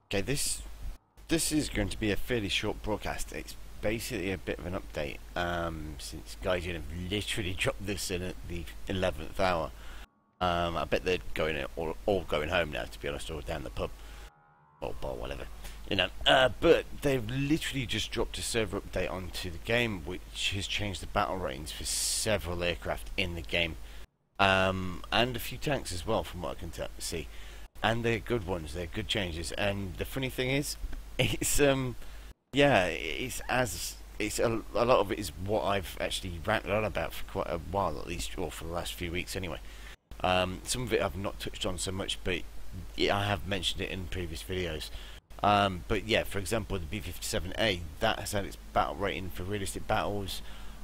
Okay, this is going to be a fairly short broadcast. It's basically a bit of an update, since Gaijin have literally dropped this in at the 11th hour. I bet they're going all going home now, to be honest, or down the pub or bar, whatever, you know. But they've literally just dropped a server update onto the game, which has changed the battle ratings for several aircraft in the game, and a few tanks as well, from what I can see. And they're good ones. They're good changes. And the funny thing is, it's yeah, it's a lot of it is what I've actually ranted on about for quite a while, at least, or for the last few weeks anyway. Some of it I've not touched on so much, but yeah, I have mentioned it in previous videos. But yeah, for example, the B-57A, that has had its battle rating for realistic battles,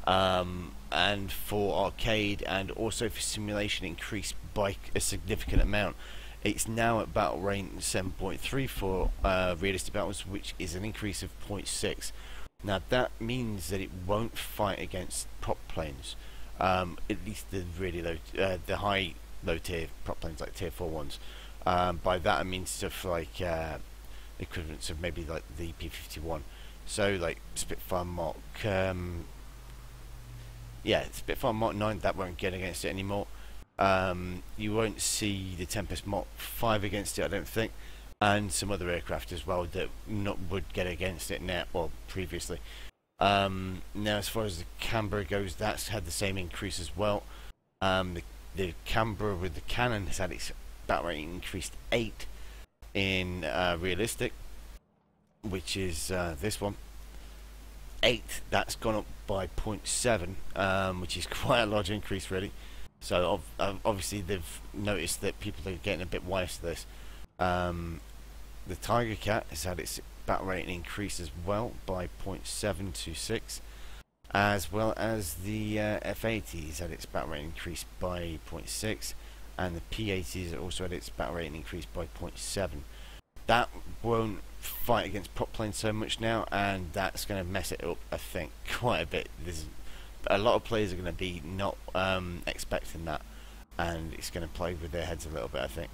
and for arcade, and also for simulation increased by a significant amount. It's now at battle rating 7.3 for realistic battles, which is an increase of 0.6. Now that means that it won't fight against prop planes, at least the really low, the high low tier prop planes, like tier 4 ones. By that I mean stuff like equivalents of maybe like the P-51. So like Spitfire Mark, yeah, Spitfire Mark 9, that won't get against it anymore. You won't see the Tempest Mark 5 against it, I don't think, and some other aircraft as well that would get against it now, or previously. Now, as far as the Canberra goes, that's had the same increase as well. The Canberra with the cannon has had its battle rating increased 8 in realistic, which is this one. 8, that's gone up by 0.7, which is quite a large increase, really. So obviously they've noticed that people are getting a bit wise to this. The Tiger Cat has had its battle rating increased as well by 0.726, as well as the F80 has had its battle rating increased by 0.6, and the P80 has also had its battle rating increased by 0.7. That won't fight against prop planes so much now, and that's going to mess it up, I think, quite a bit. There's a lot of players are going to be not expecting that, and it's going to play with their heads a little bit, I think.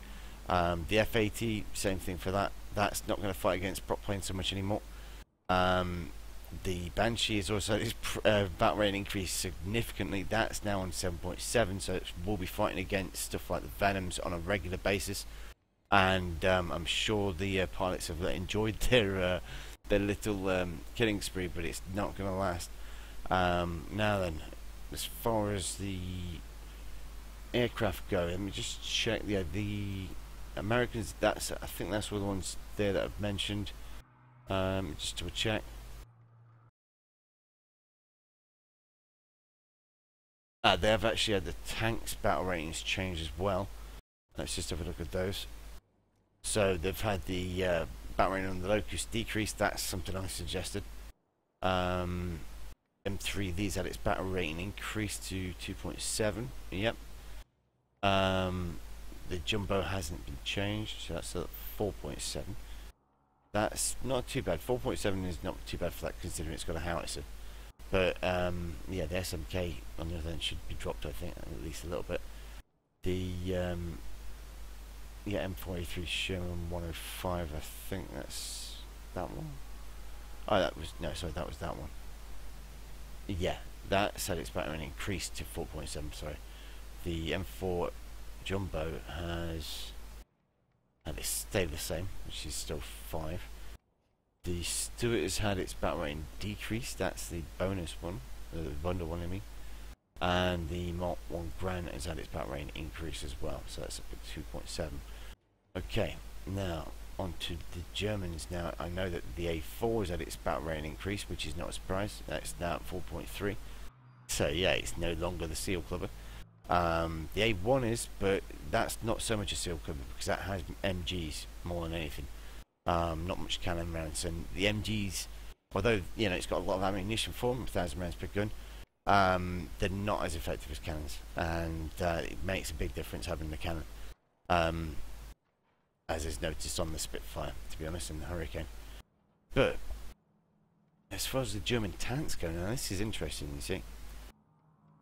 The F80, same thing for that. That's not going to fight against prop planes so much anymore. The Banshee has also its battle rate increased significantly. That's now on 7.7, so it will be fighting against stuff like the Venoms on a regular basis. And I'm sure the pilots have enjoyed their little killing spree, but it's not going to last. Now then, as far as the aircraft go, let me just check. Yeah, the Americans, I think that's all the ones there that I've mentioned. Just to check. They have actually had the tanks battle ratings change as well. Let's just have a look at those. So they've had the battle rating on the Locust decrease. That's something I suggested. M3, these had its battle rating increased to 2.7. Yep. The Jumbo hasn't been changed, so that's at 4.7. That's not too bad. 4.7 is not too bad for that, considering it's got a howitzer. But yeah, the SMK on the other end should be dropped, I think, at least a little bit. The yeah, M4A3 Sherman 105, I think that's that one. Oh, that was, no, sorry, that was that one. Yeah, that said its battle rating increased to 4.7, sorry. The M4 Jumbo has had it stay the same, which is still 5. The Stuart has had its battle rating decreased, that's the bonus one, the bundle one I mean. And the Mark 1 Grand has had its battle rating increase as well, so that's up at 2.7. Okay, now on to the Germans. Now I know that the A4 has had its battle rating increase, which is not a surprise. That's now at 4.3. So yeah, it's no longer the Seal Clubber. The A1 is, but that's not so much a Seal Clubber because that has MGs more than anything. Not much cannon rounds, and the MGs, although you know it's got a lot of ammunition for them, 1,000 rounds per gun, they're not as effective as cannons, and it makes a big difference having the cannon. As is noticed on the Spitfire, to be honest, and the Hurricane. But as far as the German tanks go, now this is interesting. You see,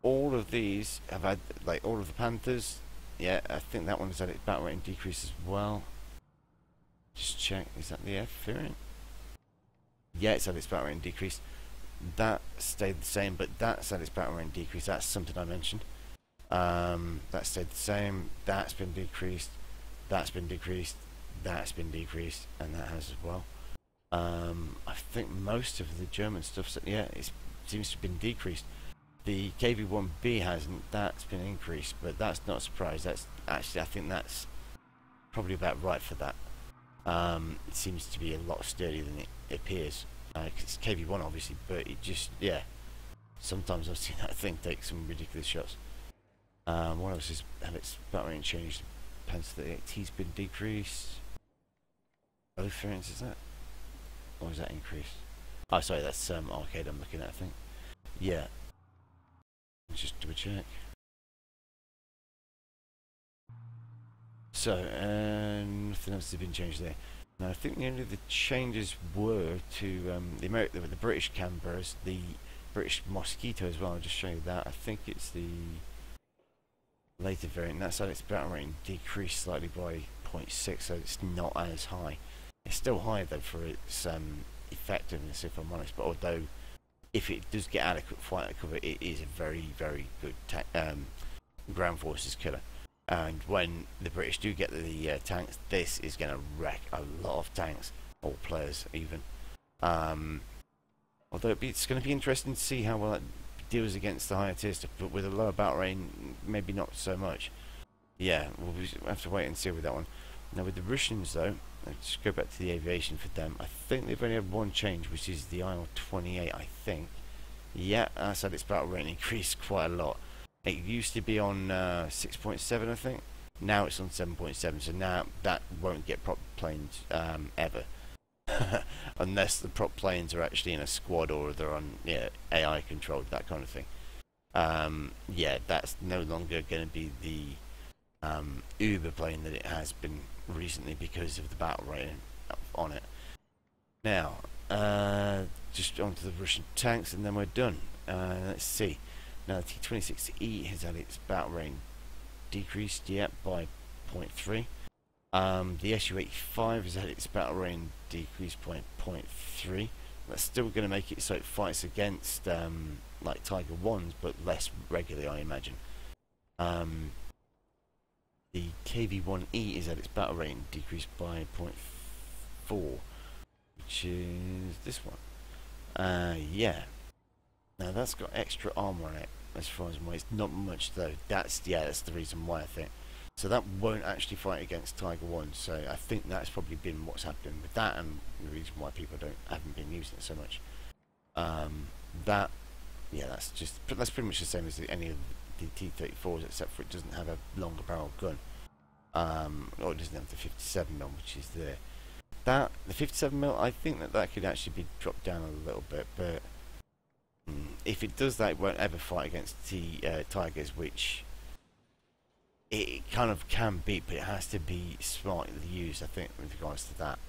all of these have had, like all of the Panthers. Yeah, I think that one's had its battle rating decrease as well. Just check, is that the F variant? Yeah, it's had its battle rate decrease. That stayed the same, but that's had its battle rate decrease. That's something I mentioned. That stayed the same. That's been decreased. That's been decreased. That's been decreased, and that has as well. I think most of the German stuff, yeah, it seems to have been decreased. The KV1B hasn't. That's been increased, but that's not a surprise. That's actually, I think that's probably about right for that. It seems to be a lot sturdier than it appears. It's KV1 obviously, but it just, yeah. Sometimes I've seen that thing take some ridiculous shots. What else has had its battle rate changed? Pants the AT's been decreased. Both variants, is that? Or is that increased? Oh, sorry, that's arcade I'm looking at, I think. Yeah. Let's just double check. So, nothing else has been changed there. Now, I think the only the changes were to the British Canberras, the British Mosquito as well. I'll just show you that. I think it's the later variant. That's how its battle rate decreased slightly by 0.6, so it's not as high. It's still high though for its effectiveness, if I'm honest. But although, if it does get adequate fighter cover, it is a very, very good ground forces killer. And when the British do get the tanks, this is going to wreck a lot of tanks, or players even. Although it's going to be interesting to see how well it deals against the higher tier stuff, but with a lower battle rate, maybe not so much. Yeah, we'll have to wait and see with that one. Now with the Russians though, let's go back to the aviation for them. I think they've only had one change, which is the IL-28, I think. Yeah, that's had its battle rate increased quite a lot. It used to be on 6.7, I think. Now it's on 7.7, so now that won't get prop planes ever. Unless the prop planes are actually in a squad or they're on AI controlled, that kind of thing. Yeah, that's no longer going to be the Uber plane that it has been recently because of the battle rate on it. Now, just onto the Russian tanks and then we're done. Let's see. Now the T-26E has had its battle rate decreased yet by 0.3. The Su-85 has had its battle rate decreased by 0.3. That's still going to make it so it fights against like Tiger 1s, but less regularly, I imagine. The KV-1E is at its battle rate decreased by 0.4, which is this one. Yeah. Now that's got extra armor on it, as far as I'm aware. It's not much though. That's the reason why, I think. So that won't actually fight against Tiger 1. So I think that's probably been what's happening with that, and the reason why people haven't been using it so much. That's pretty much the same as any of the T-34s, except for it doesn't have a longer barrel gun. Or it doesn't have the 57mm, which is there. The 57mm, I think that could actually be dropped down a little bit, but if it does that, it won't ever fight against Tigers, which it kind of can beat, but it has to be smartly used, I think, with regards to that.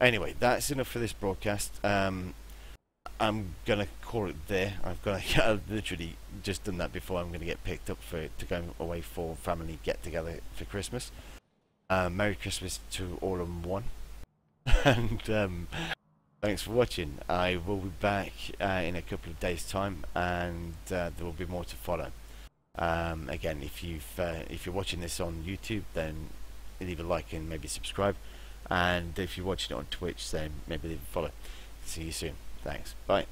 Anyway, that's enough for this broadcast. I'm gonna call it there. I've literally just done that before. I'm gonna get picked up to go away for family get together for Christmas. Merry Christmas to all in one, and thanks for watching. I will be back in a couple of days' time, and there will be more to follow. Again, if you're watching this on YouTube, then leave a like and maybe subscribe. And if you're watching it on Twitch, then maybe leave a follow. See you soon. Thanks. Bye.